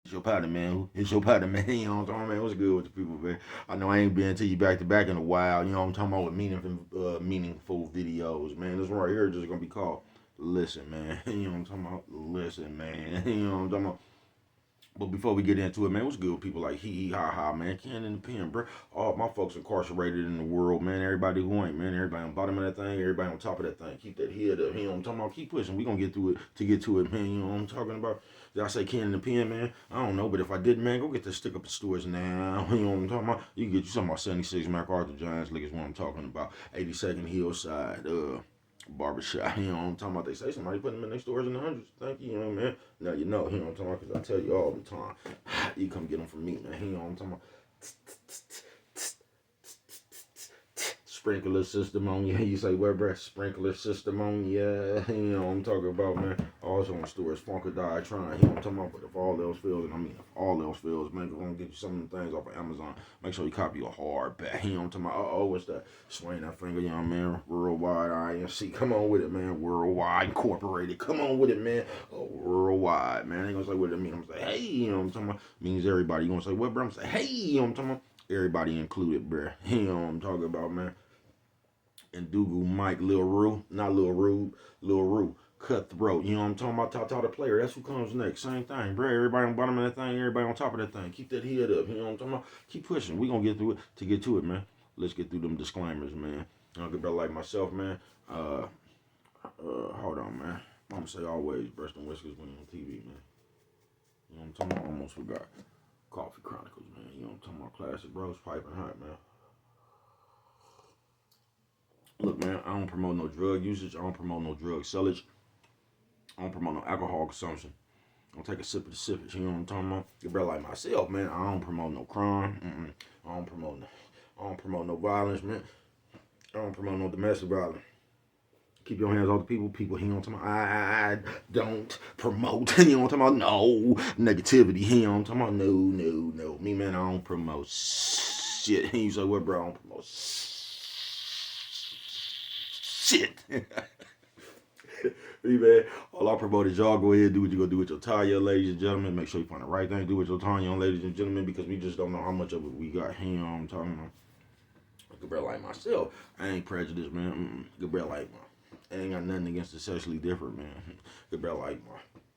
It's your partner, man. It's your partner, man. You know what I'm talking about, man? What's good with the people, man? I know I ain't been to you back to back in a while. You know what I'm talking about with meaningful videos, man. This one right here is just gonna be called Listen, man. You know what I'm talking about? Listen, man. You know what I'm talking about? But before we get into it, man, what's good with people like hee hee ha ha, man? Can't in the pen, bro. All my folks incarcerated in the world, man. Everybody who ain't, man. Everybody on the bottom of that thing, everybody on top of that thing. Keep that head up. You know what I'm talking about? Keep pushing. We gonna get through it to get to it, man. You know what I'm talking about? Did I say can in the pen, man? I don't know, but if I did, man, go get that stick up the stores now. You know what I'm talking about? You can get you some about 76 MacArthur Giants League is what I'm talking about. 82nd Hillside, barbershop. You know what I'm talking about? They say somebody putting them in their stores in the hundreds. Thank you, young man. Now you know what I'm talking about because I tell you all the time. You come get them from me, man. You know what I'm talking about? Sprinkler system on you. You say, well, bruh, sprinkler system on you. You know what I'm talking about, man. Also on stores, Funkadie trying. You know what I'm talking about? But if all else fails, and I mean, if all else fails, man, we're going to get you some of the things off of Amazon. Make sure you copy a hardback. You know what I'm talking about? What's that? Swing that finger, young man. Worldwide INC. Come on with it, man. Worldwide Incorporated. Come on with it, man. Worldwide, man. I ain't going to say what it means. I'm going to say, hey, you know what I'm talking about? Means everybody. You going to say, what, bro? I'm going to say, hey, you know what I'm talking about? Everybody included, bro. You know what I'm talking about, man. And Dougal Mike, Lil Rue, not Lil Rube, Lil Rue, Cutthroat. You know what I'm talking about? Tata the player. That's who comes next. Same thing, bro. Everybody on the bottom of that thing, everybody on top of that thing. Keep that head up. You know what I'm talking about? Keep pushing. We gonna get through it to get to it, man. Let's get through them disclaimers, man. I'll get better like myself, man. Hold on, man. I'm gonna say always breast and whiskers when you're on TV, man. You know what I'm talking about? Almost forgot. Coffee Chronicles, man. You know what I'm talking about? Classic bros, piping hot, man. Look, man, I don't promote no drug usage. I don't promote no drug sellage. I don't promote no alcohol consumption. I don't take a sip of the sippage. You know what I'm talking about? You better like myself, man. I don't promote no crime. I don't promote no. I don't promote no violence, man. I don't promote no domestic violence. Keep your hands off the people. People, you know what I'm talking about? I don't promote. You know what I'm talking about? No negativity. You know what I'm talking about? No. Me, man, I don't promote shit. You say, what, bro? I don't promote shit. Hey, man, all I promote is y'all go ahead and do what you gonna do with your tire, ladies and gentlemen. Make sure you find the right thing to do with your tire, ladies and gentlemen, because we just don't know how much of it we got. You know what I'm talking about? Good brother like myself, I ain't prejudiced, man. Good brother like I ain't got nothing against the sexually different, man. Good brother like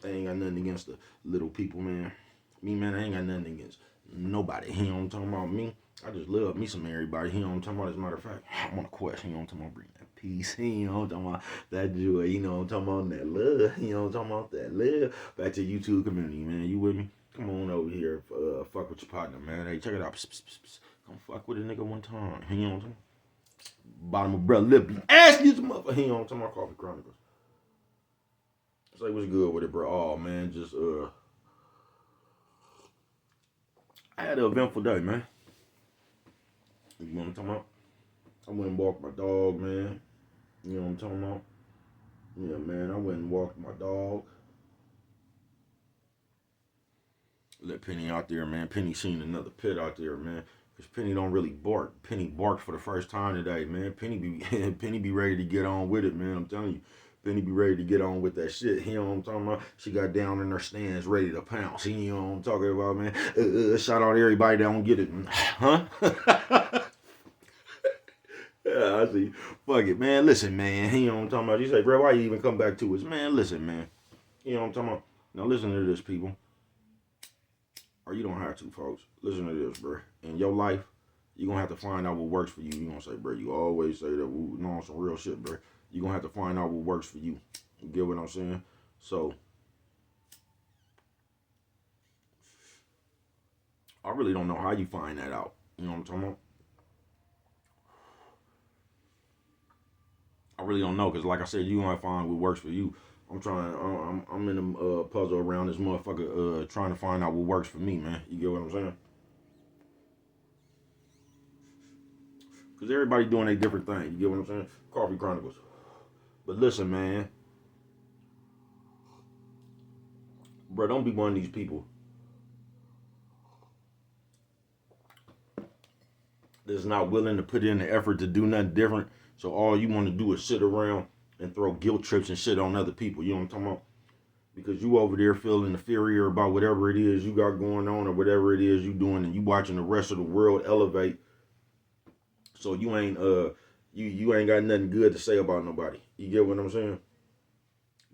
I ain't got nothing against the little people, man. Me, man, I ain't got nothing against nobody. You know what I'm talking about? Me, I just love me some everybody. You know what I'm talking about? As a matter of fact, I want a question. You know what I'm talking about? Bring that peace. You know what I'm talking about? That joy. You know what I'm talking about? That love. You know what I'm talking about? That love. Back to the YouTube community, man. You with me? Come on over here. Fuck with your partner, man. Hey, check it out. Psst, psst, psst, psst. Come fuck with a nigga one time. You know what I'm talking about? Bottom of brother lip. Ask you some motherfucker. You know what I'm talking about? Coffee Chronicles. Say what's good with it, bro. Oh, man. Just, I had an eventful day, man. You know what I'm talking about? I went and walked my dog, man. You know what I'm talking about? Yeah, man. I went and walked my dog. Let Penny out there, man. Penny seen another pit out there, man. Cause Penny don't really bark. Penny barked for the first time today, man. Penny be Penny be ready to get on with it, man. I'm telling you. Penny be ready to get on with that shit. You know what I'm talking about? She got down in her stands ready to pounce. You know what I'm talking about, man? Shout out to everybody that don't get it. Huh? Yeah, I see. Fuck it, man. Listen, man. You know what I'm talking about? You say, bro, why you even come back to us? Man, listen, man. You know what I'm talking about? Now listen to this, people. Or you don't have to, folks. Listen to this, bro. In your life, you're going to have to find out what works for you. You're going to say, bro, you always say that. We know some real shit, bro. You're going to have to find out what works for you. You get what I'm saying? So, I really don't know how you find that out. You know what I'm talking about? I really don't know, because like I said, you're going to find what works for you. I'm in the puzzle around this motherfucker trying to find out what works for me, man. You get what I'm saying? Because everybody doing a different thing. You get what I'm saying? Coffee Chronicles. But listen, man. Bro, don't be one of these people that's not willing to put in the effort to do nothing different. So all you want to do is sit around and throw guilt trips and shit on other people. You know what I'm talking about? because you over there feeling inferior about whatever it is you got going on or whatever it is you doing, and you watching the rest of the world elevate. So you ain't got nothing good to say about nobody. You get what I'm saying?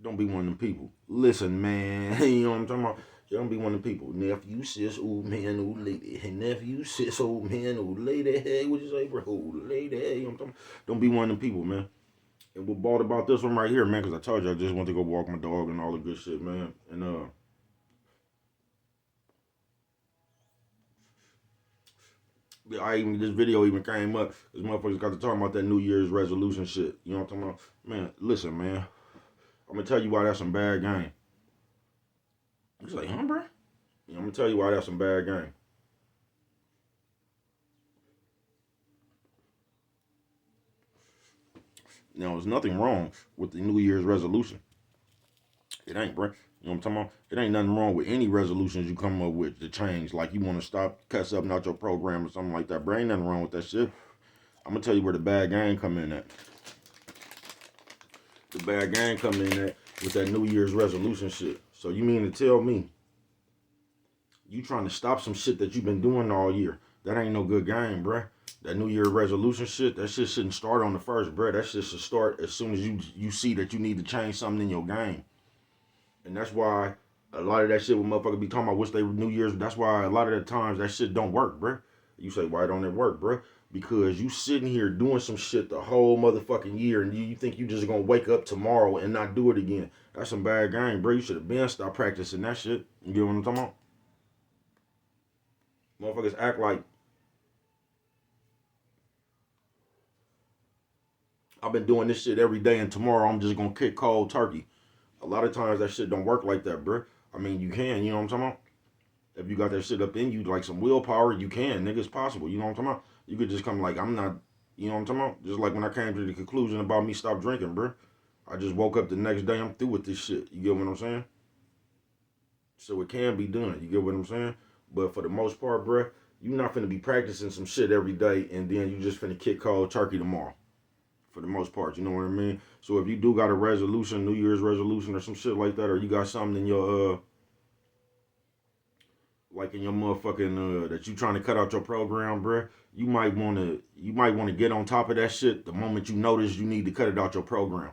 Don't be one of them people. Listen, man, you know what I'm talking about? Don't be one of them people. Nephew, sis, old man, old lady. Hey, nephew, sis, old man, old lady. Hey, what you say, bro? Old lady. Hey, you know what I'm talking about? Don't be one of them people, man. And what bought about this one right here, man, because I told you I just went to go walk my dog and all the good shit, man. And this video even came up because motherfuckers got to talking about that New Year's resolution shit. You know what I'm talking about? Man, listen, man. I'm gonna tell you why that's some bad game. He's like, huh, bro? I'm gonna tell you why that's some bad game. Now, there's nothing wrong with the New Year's resolution. It ain't, bro. You know what I'm talking about? It ain't nothing wrong with any resolutions you come up with to change. Like you want to stop cuss up out your program or something like that, bro. Ain't nothing wrong with that shit. I'm gonna tell you where the bad game come in at. The bad game come in at with that New Year's resolution shit. So you mean to tell me you trying to stop some shit that you've been doing all year? That ain't no good game, bruh. That New Year resolution shit, that shit shouldn't start on the first, bruh. That shit should start as soon as you see that you need to change something in your game. And that's why a lot of that shit when motherfuckers be talking about what's their New Year's, that's why a lot of the times that shit don't work, bruh. You say, why don't it work, bruh? Because you sitting here doing some shit the whole motherfucking year and you think you just gonna wake up tomorrow and not do it again. That's some bad game, bro. You should have been stopped practicing that shit. You get what I'm talking about? Motherfuckers act like I've been doing this shit every day and tomorrow I'm just gonna kick cold turkey. A lot of times that shit don't work like that, bro. I mean, you can, you know what I'm talking about? If you got that shit up in you, like some willpower, you can, nigga, it's possible. You know what I'm talking about? You could just come like, I'm not, you know what I'm talking about? Just like when I came to the conclusion about me stop drinking, bro. I just woke up the next day, I'm through with this shit. You get what I'm saying? So it can be done. You get what I'm saying? But for the most part, bro, you not finna be practicing some shit every day and then you just finna kick cold turkey tomorrow. For the most part, you know what I mean? So if you do got a resolution, New Year's resolution or some shit like that, or you got something in your like in your motherfucking that you trying to cut out your program, bruh, you might wanna get on top of that shit the moment you notice you need to cut it out your program.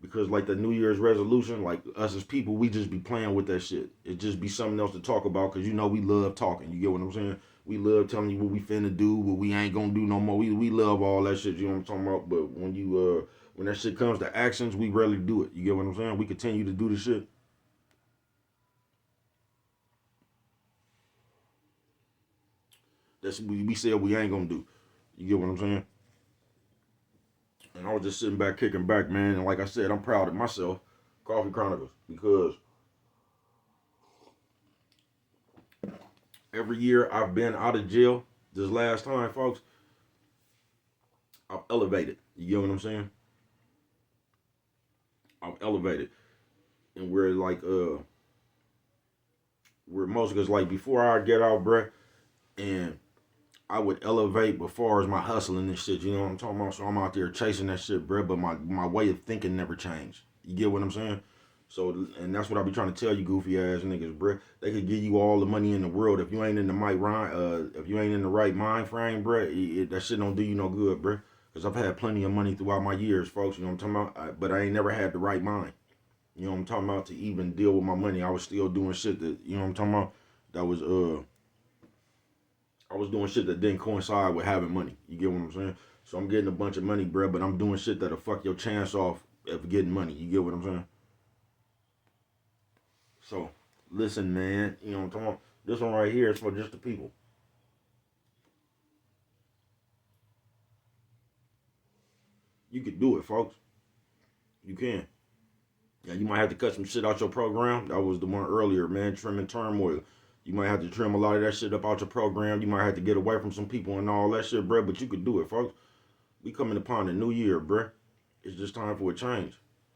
Because like the New Year's resolution, like us as people, we just be playing with that shit. It just be something else to talk about because you know we love talking. You get what I'm saying? We love telling you what we finna do, what we ain't gonna do no more. We love all that shit. You know what I'm talking about? But when that shit comes to actions, we rarely do it. You get what I'm saying? We continue to do the shit. That's what we said we ain't gonna do. You get what I'm saying? And I was just sitting back, kicking back, man. And like I said, I'm proud of myself, Coffee Chronicles, because every year I've been out of jail. This last time, folks, I've elevated. You get what I'm saying? I've elevated, and we're most because like before I get out, bruh, and I would elevate before as my hustling and shit. You know what I'm talking about? So I'm out there chasing that shit, bruh. But my way of thinking never changed. You get what I'm saying? So, and that's what I be trying to tell you, goofy ass niggas, bruh. They could give you all the money in the world if you ain't in the if you ain't in the right mind frame, bruh. That shit don't do you no good, bruh. Cause I've had plenty of money throughout my years, folks. You know what I'm talking about? But I ain't never had the right mind. You know what I'm talking about? To even deal with my money, I was still doing shit that you know what I'm talking about. That was I was doing shit that didn't coincide with having money. You get what I'm saying? So I'm getting a bunch of money, bruh, but I'm doing shit that'll fuck your chance off of getting money. You get what I'm saying? So, listen, man. You know what I'm talking about? This one right here is for just the people. You could do it, folks. You can. Yeah, you might have to cut some shit out your program. That was the one earlier, man. Trimming turmoil. You might have to trim a lot of that shit up out your program. You might have to get away from some people and all that shit, bruh. But you could do it, folks. We coming upon a new year, bruh. It's just time for a change.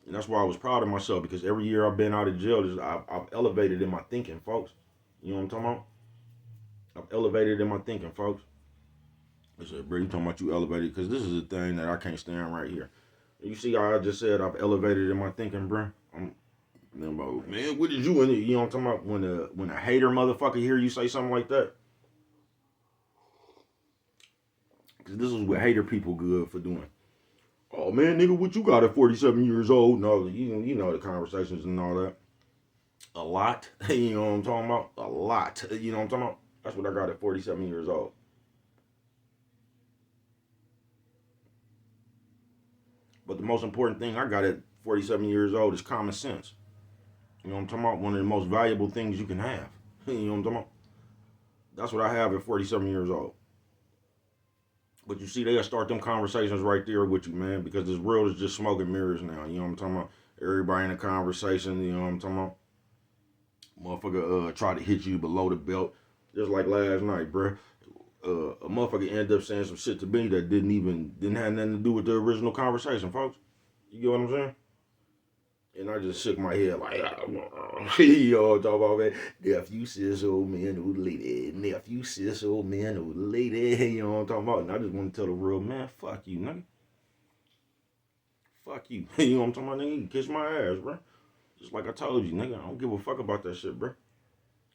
And that's why I was proud of myself because every year I've been out of jail, I've elevated in my thinking, folks. You know what I'm talking about? I've elevated in my thinking, folks. I said, bro, you talking about you elevated because this is the thing that I can't stand right here. You see how I just said I've elevated in my thinking, bro? Man, what did you in it? You know what I'm talking about? When a hater motherfucker hear you say something like that. Cause this is what hater people good for doing. Oh man, nigga, what you got at 47 years old? No, you know the conversations and all that. A lot. You know what I'm talking about? A lot. You know what I'm talking about? That's what I got at 47 years old. But the most important thing I got at 47 years old is common sense. You know what I'm talking about? One of the most valuable things you can have. You know what I'm talking about? That's what I have at 47 years old. But you see, they'll start them conversations right there with you, man, because this world is just smoke and mirrors now. You know what I'm talking about? Everybody in a conversation, you know what I'm talking about? Motherfucker try to hit you below the belt. Just like last night, bruh. A motherfucker ended up saying some shit to me that didn't have nothing to do with the original conversation, folks. You get what I'm saying? And I just shook my head like, you know what I'm talking about, man? Nephew, sis, old man, old lady. Nephew, sis, old man, old lady. You know what I'm talking about? And I just want to tell the real man, fuck you, nigga. Fuck you. You know what I'm talking about, nigga? You can kiss my ass, bro. Just like I told you, nigga. I don't give a fuck about that shit, bro.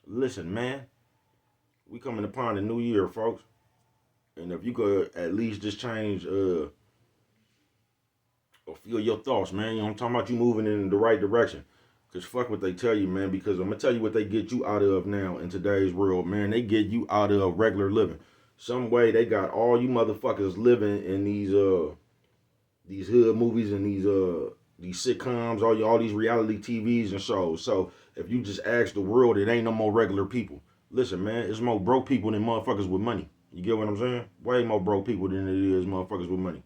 Listen, man. We coming upon the new year, folks. And if you could at least just change or feel your thoughts, man. You know what I'm talking about? You moving in the right direction. Because fuck what they tell you, man. Because I'm going to tell you what they get you out of now in today's world, man. They get you out of regular living. Some way they got all you motherfuckers living in these hood movies and these sitcoms, all these reality TVs and shows. So if you just ask the world, it ain't no more regular people. Listen, man, it's more broke people than motherfuckers with money. You get what I'm saying? Way more broke people than it is motherfuckers with money.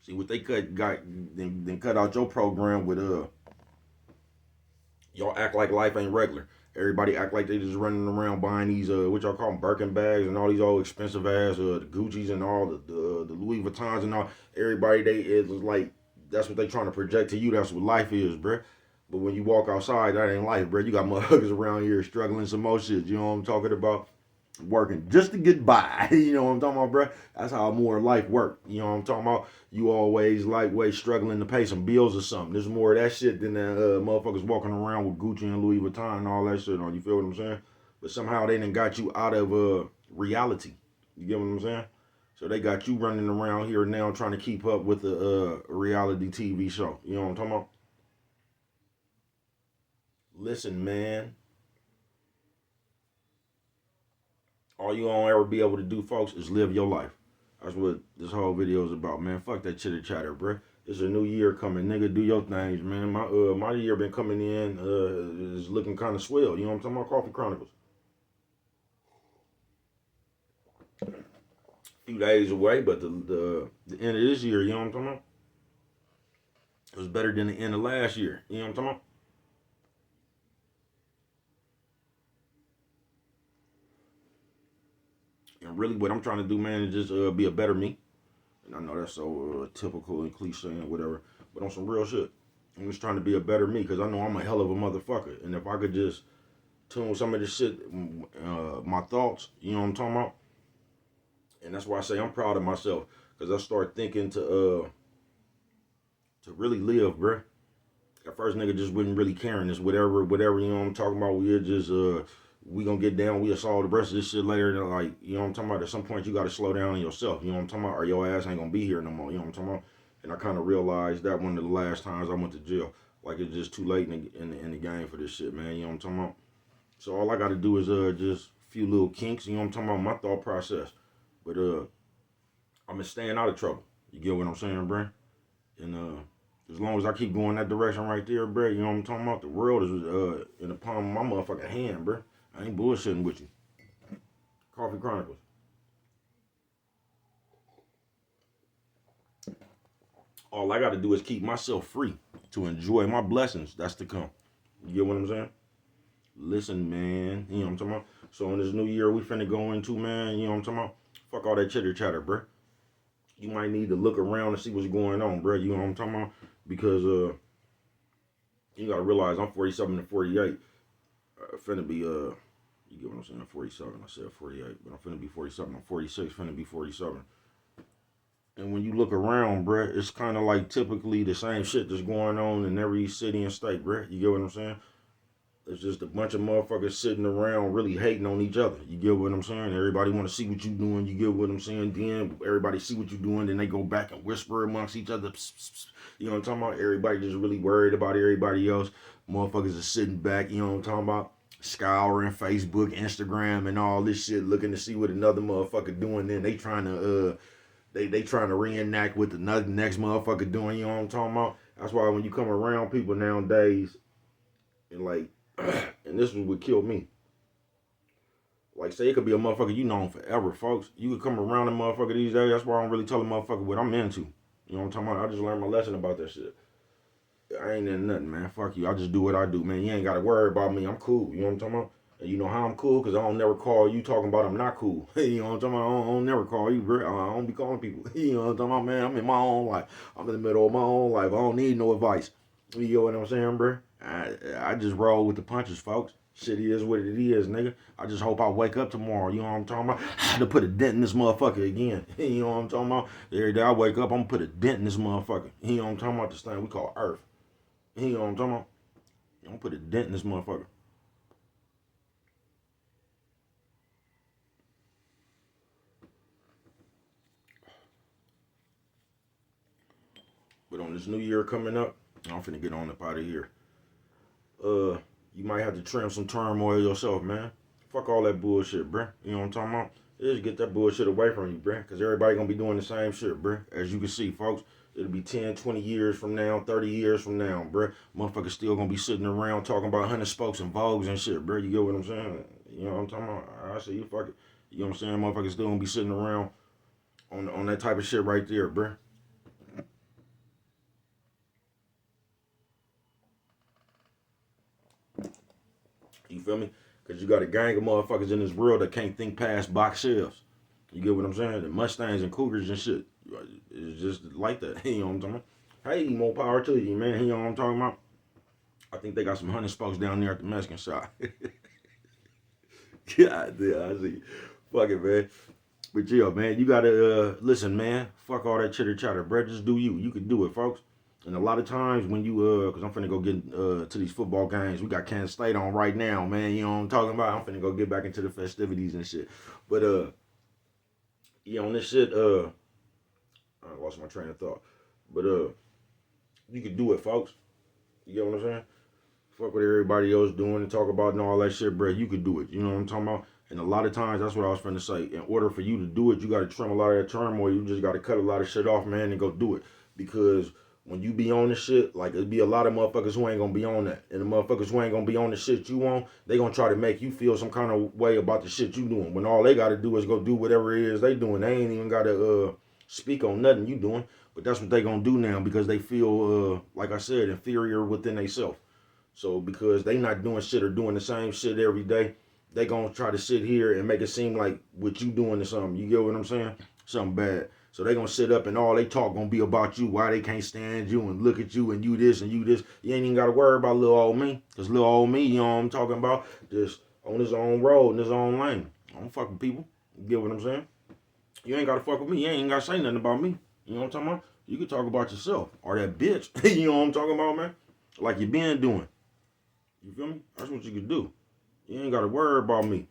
See what they then cut out your program with y'all act like life ain't regular. Everybody act like they just running around buying these what y'all call them Birkin bags and all these old expensive ass the Gucci's and all the Louis Vuittons and all. Everybody they is like that's what they trying to project to you. That's what life is, bruh. But when you walk outside, that ain't life, bruh. You got motherfuckers around here struggling some more shit. You know what I'm talking about? Working just to get by. You know what I'm talking about, bro? That's how more life work. You know what I'm talking about? You always lightweight struggling to pay some bills or something. There's more of that shit than motherfuckers walking around with Gucci and Louis Vuitton and all that shit on. You feel what I'm saying? But somehow they done got you out of reality. You get what I'm saying? So they got you running around here now trying to keep up with the reality TV show. You know what I'm talking about? Listen, man. All you gonna ever be able to do, folks, is live your life. That's what this whole video is about, man. Fuck that chitter chatter, bro. It's a new year coming, nigga. Do your things, man. My year been coming in, is looking kind of swell. You know what I'm talking about? Coffee Chronicles. A few days away, but the end of this year, you know what I'm talking about? It was better than the end of last year. You know what I'm talking about? And really, what I'm trying to do, man, is just be a better me. And I know that's so typical and cliche and whatever, but on some real shit. I'm just trying to be a better me because I know I'm a hell of a motherfucker. And if I could just tune some of this shit, my thoughts, you know what I'm talking about? And that's why I say I'm proud of myself because I start thinking to really live, bruh. At first, nigga just wasn't really caring. It's whatever, you know what I'm talking about. We're just, we gonna get down. We'll solve the rest of this shit later. And like, you know what I'm talking about? At some point, you gotta slow down on yourself. You know what I'm talking about? Or your ass ain't gonna be here no more. You know what I'm talking about? And I kind of realized that one of the last times I went to jail. Like, it's just too late in the game for this shit, man. You know what I'm talking about? So all I gotta do is just a few little kinks. You know what I'm talking about? My thought process. But I'm staying out of trouble. You get what I'm saying, bro? And as long as I keep going that direction right there, bro, you know what I'm talking about? The world is in the palm of my motherfucking hand, bro. I ain't bullshitting with you. Coffee Chronicles. All I got to do is keep myself free to enjoy my blessings that's to come. You get what I'm saying? Listen, man. You know what I'm talking about? So in this new year we finna go into, man, you know what I'm talking about? Fuck all that chitter chatter, bro. You might need to look around and see what's going on, bro. You know what I'm talking about? Because you gotta realize I'm 47 to 48. Finna be you get what I'm saying? 47. I said 48, but I'm finna be 47. I'm 46. Finna be 47. And when you look around, bruh, it's kind of like typically the same shit that's going on in every city and state, bruh. You get what I'm saying? It's just a bunch of motherfuckers sitting around really hating on each other. You get what I'm saying? Everybody want to see what you doing. You get what I'm saying? Then everybody see what you doing. Then they go back and whisper amongst each other. Psst, psst, psst. You know what I'm talking about? Everybody just really worried about everybody else. Motherfuckers are sitting back. You know what I'm talking about? Scouring Facebook, Instagram, and all this shit, looking to see what another motherfucker doing. Then they trying to they trying to reenact what the next motherfucker doing. You know what I'm talking about? That's why when you come around people nowadays, and like, and this was what killed me. Like, say it could be a motherfucker you known forever, folks. You could come around a motherfucker these days. That's why I don't really tell a motherfucker what I'm into. You know what I'm talking about? I just learned my lesson about that shit. I ain't in nothing, man. Fuck you. I just do what I do, man. You ain't got to worry about me. I'm cool. You know what I'm talking about? And you know how I'm cool? Because I don't never call you talking about I'm not cool. You know what I'm talking about? I don't never call you. I don't be calling people. You know what I'm talking about, man? I'm in my own life. I'm in the middle of my own life. I don't need no advice. You know what I'm saying, bro? I just roll with the punches, folks. Shit is what it is, nigga. I just hope I wake up tomorrow. You know what I'm talking about? To put a dent in this motherfucker again. You know what I'm talking about? Every day I wake up, I'm gonna put a dent in this motherfucker. You know what I'm talking about? This thing we call Earth. You know what I'm talking about? I'm gonna put a dent in this motherfucker. But on this new year coming up, I'm finna get on up out of here. You might have to trim some turmoil yourself, man. Fuck all that bullshit, bruh. You know what I'm talking about? Just get that bullshit away from you, bruh. Because everybody gonna be doing the same shit, bruh. As you can see, folks, it'll be 10, 20 years from now, 30 years from now, bruh. Motherfuckers still gonna be sitting around talking about 100 spokes and vogues and shit, bruh. You get what I'm saying? You know what I'm talking about? I say you fuck it. You know what I'm saying? Motherfuckers still gonna be sitting around on that type of shit right there, bruh. You feel me? Because you got a gang of motherfuckers in this world that can't think past box shelves. You get what I'm saying? The Mustangs and Cougars and shit. It's just like that. You know what I'm talking about? Hey, more power to you, man. You know what I'm talking about? I think they got some 100 spokes down there at the Mexican shop. God damn, I see. Fuck it, man. But yeah, man, you gotta listen, man. Fuck all that chitter chatter, bro. Just do you. You can do it, folks. And a lot of times when you cause I'm finna go get to these football games. We got Kansas State on right now, man. You know what I'm talking about? I'm finna go get back into the festivities and shit. But yeah, on this shit, I lost my train of thought. But you can do it, folks. You get what I'm saying? Fuck what everybody else doing and talk about and all that shit, bro. You could do it. You know what I'm talking about? And a lot of times, that's what I was finna say. In order for you to do it, you got to trim a lot of that turmoil. You just got to cut a lot of shit off, man, and go do it. Because when you be on the shit, like, it'd be a lot of motherfuckers who ain't gonna be on that. And the motherfuckers who ain't gonna be on the shit you on, they gonna try to make you feel some kind of way about the shit you doing. When all they gotta do is go do whatever it is they doing. They ain't even gotta speak on nothing you doing. But that's what they gonna do now because they feel, like I said, inferior within themselves. So because they not doing shit or doing the same shit every day, they gonna try to sit here and make it seem like what you doing is something. You get what I'm saying? Something bad. So they gonna sit up and all they talk gonna be about you, why they can't stand you and look at you and you this and you this. You ain't even gotta worry about little old me. Cause little old me, you know what I'm talking about, just on his own road in his own lane. I don't fuck with people. You get what I'm saying? You ain't gotta fuck with me. You ain't gotta say nothing about me. You know what I'm talking about? You can talk about yourself or that bitch. You know what I'm talking about, man? Like you been doing. You feel me? That's what you can do. You ain't got to worry about me.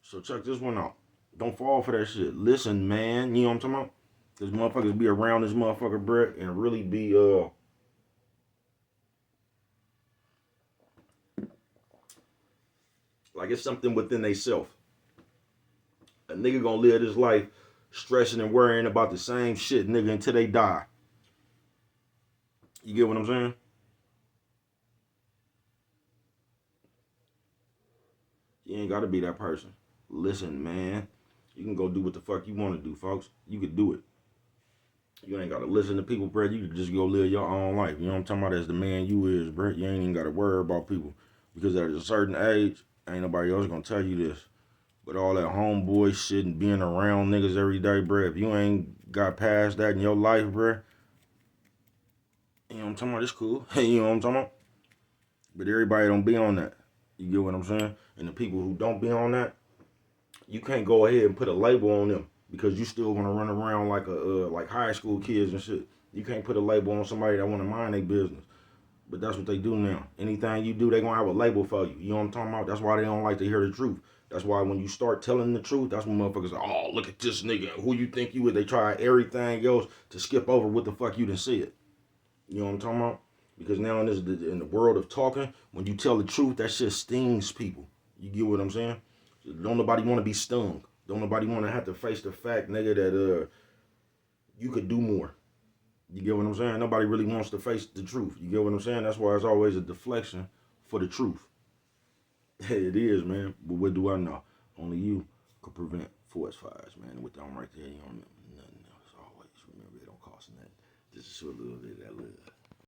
So check this one out. Don't fall for that shit. Listen, man. You know what I'm talking about? This motherfuckers be around this motherfucker, Brett, and really be, like it's something within they self. A nigga gonna live this life stressing and worrying about the same shit, nigga, until they die. You get what I'm saying? You ain't gotta be that person. Listen, man. You can go do what the fuck you want to do, folks. You could do it. You ain't gotta listen to people, bro. You can just go live your own life. You know what I'm talking about? As the man you is, bro. You ain't even gotta worry about people. Because at a certain age, ain't nobody else gonna tell you this. But all that homeboy shit and being around niggas every day, bro. If you ain't got past that in your life, bro. You know what I'm talking about? It's cool. You know what I'm talking about? But everybody don't be on that. You get what I'm saying? And the people who don't be on that, you can't go ahead and put a label on them. because you still want to run around like like high school kids and shit. You can't put a label on somebody that want to mind their business. But that's what they do now. Anything you do, they gonna have a label for you. You know what I'm talking about? That's why they don't like to hear the truth. That's why when you start telling the truth, that's when motherfuckers are, oh, look at this nigga. Who you think you is? They try everything else to skip over what the fuck you done said. You know what I'm talking about? Because now in the world of talking, when you tell the truth, that shit stings people. You get what I'm saying? Don't nobody want to be stung. Don't nobody want to have to face the fact, nigga, that you could do more. You get what I'm saying? Nobody really wants to face the truth. You get what I'm saying? That's why it's always a deflection for the truth. It is, man. But what do I know? Only you could prevent forest fires, man. With them right there, you don't remember nothing else. Always remember it don't cost nothing. Just a little bit of that love.